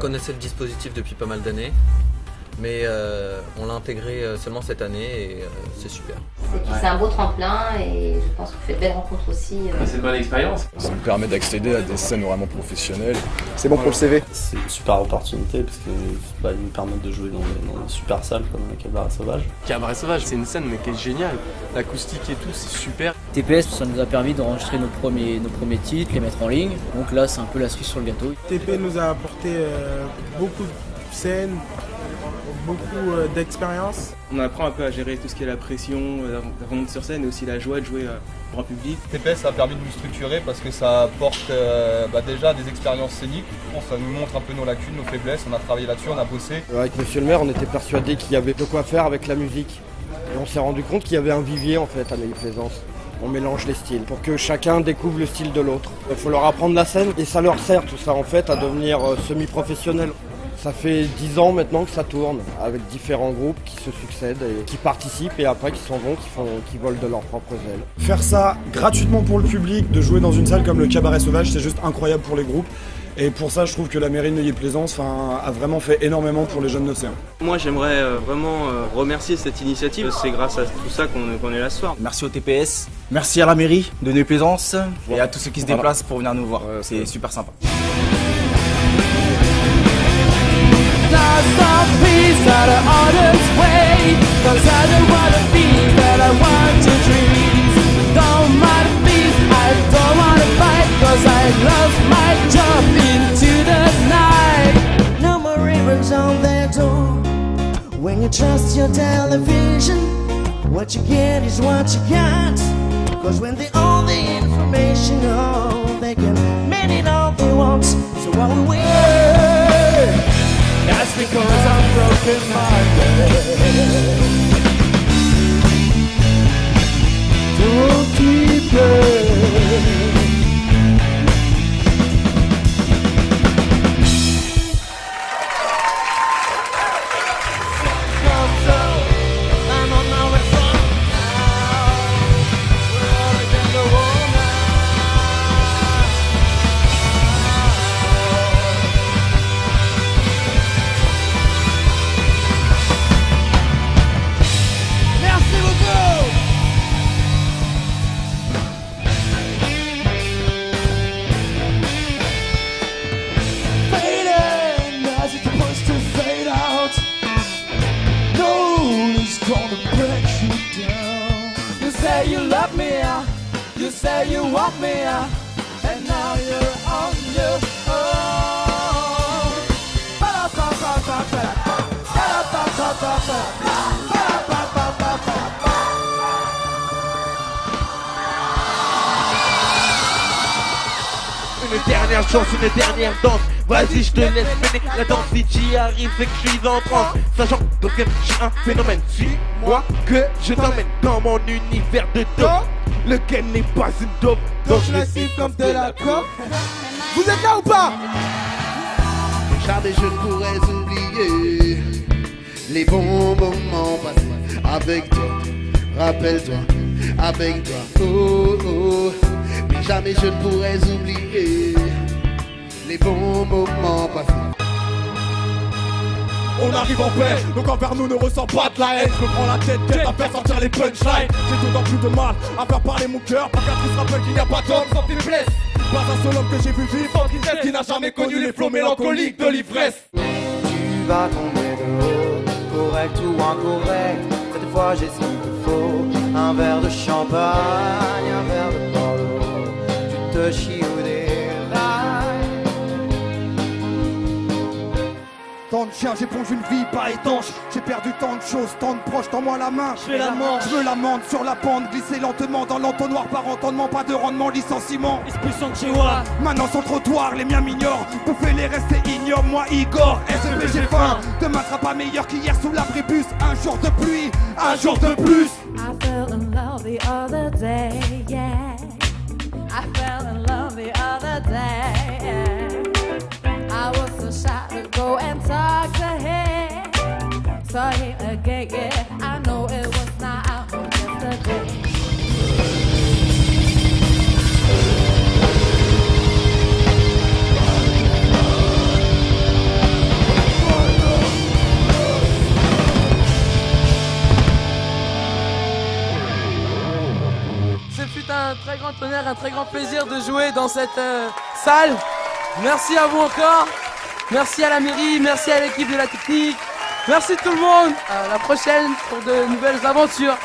connaissait le dispositif depuis pas mal d'années, mais on l'a intégré seulement cette année et c'est super. C'est un beau tremplin et je pense qu'on fait de belles rencontres aussi. C'est une bonne expérience. Ça nous permet d'accéder à des scènes vraiment professionnelles. C'est bon pour le CV. C'est une super opportunité parce que ils nous permettent de jouer dans des super salles comme le Cabaret Sauvage. Cabaret Sauvage, c'est une scène mais qui est géniale. L'acoustique et tout, c'est super. TPS, ça nous a permis d'enregistrer nos premiers titres, les mettre en ligne. Donc là, c'est un peu la cerise sur le gâteau. TP nous a apporté beaucoup de scènes, beaucoup d'expérience. On apprend un peu à gérer tout ce qui est la pression, la remontée sur scène et aussi la joie de jouer pour un public. TPS a permis de nous structurer parce que ça apporte déjà des expériences scéniques. Ça nous montre un peu nos lacunes, nos faiblesses. On a travaillé là-dessus, on a bossé. Avec monsieur le maire, on était persuadé qu'il y avait de quoi faire avec la musique. Et on s'est rendu compte qu'il y avait un vivier en fait à Neuilly-Plaisance. On mélange les styles pour que chacun découvre le style de l'autre. Il faut leur apprendre la scène et ça leur sert tout ça en fait à devenir semi-professionnels. Ça fait 10 ans maintenant que ça tourne avec différents groupes qui se succèdent et qui participent et après qui s'en vont, qui volent de leurs propres ailes. Faire ça gratuitement pour le public, de jouer dans une salle comme le Cabaret Sauvage, c'est juste incroyable pour les groupes. Et pour ça, je trouve que la mairie de Neuilly-Plaisance a vraiment fait énormément pour les jeunes d'Océan. Moi, j'aimerais vraiment remercier cette initiative. C'est grâce à tout ça qu'on est là ce soir. Merci au TPS, merci à la mairie de Neuilly-Plaisance et à tous ceux qui se déplacent pour venir nous voir. C'est super sympa. When you trust your television, what you get is what you got. Cause when they own the information, oh, they can make it all they want. So while we wait, that's because I'm broken-minded. Don't keep it. You say you want me, and now you're on your own. Une dernière chance, une dernière danse. Vas-y, je te laisse mener la danse. Si t'y arrives, c'est que je suis en transe. Sachant donc que je suis un phénomène. Suis-moi que je t'emmène dans mon univers de dope. Lequel n'est pas une dope. Donc je le siffle comme de la coke. Vous êtes là ou pas? Jamais je ne pourrais oublier les bons moments passés avec toi. Rappelle-toi, avec toi. Oh oh. Mais jamais je ne pourrais oublier les bons moments passés. On arrive en paix, donc envers nous ne ressent pas de la haine. Je me prends la tête à faire sortir les punchlines. J'ai d'autant plus de mal à faire parler mon cœur. Pour qu'un se rappelle qu'il n'y a pas d'homme sans faiblesse. Pas un seul homme que j'ai vu vivre sans tristesse, qui n'a jamais connu les flots mélancoliques de l'ivresse. Tu vas tomber de haut, correct ou incorrect. Cette fois j'ai ce qu'il faut. Un verre de champagne, un verre de Bordeaux. Tu te chies au dérail. Tant de chiens, j'ai pondu une vie pas étanche. J'ai perdu tant de choses, tant de proches, tends-moi la main. Je fais la manche. Je me lamente sur la pente, glisser lentement dans l'entonnoir par entendement, pas de rendement, licenciement. Esprit Sanchez-Wa. Maintenant sur le trottoir, les miens m'ignorent. Bouffer les restes ignorent, moi Igor. SEP j'ai faim, demain sera pas meilleur qu'hier sous l'abribus. Un jour de pluie, un jour de plus. I fell in love the other day, yeah. I fell in love the other day, yeah. I was so shy to go and talk to him. Saw him again, yeah. I know it was not yesterday. un très grand plaisir de jouer dans cette salle. Merci à vous encore. Merci à la mairie, merci à l'équipe de la technique. Merci tout le monde. À la prochaine pour de nouvelles aventures.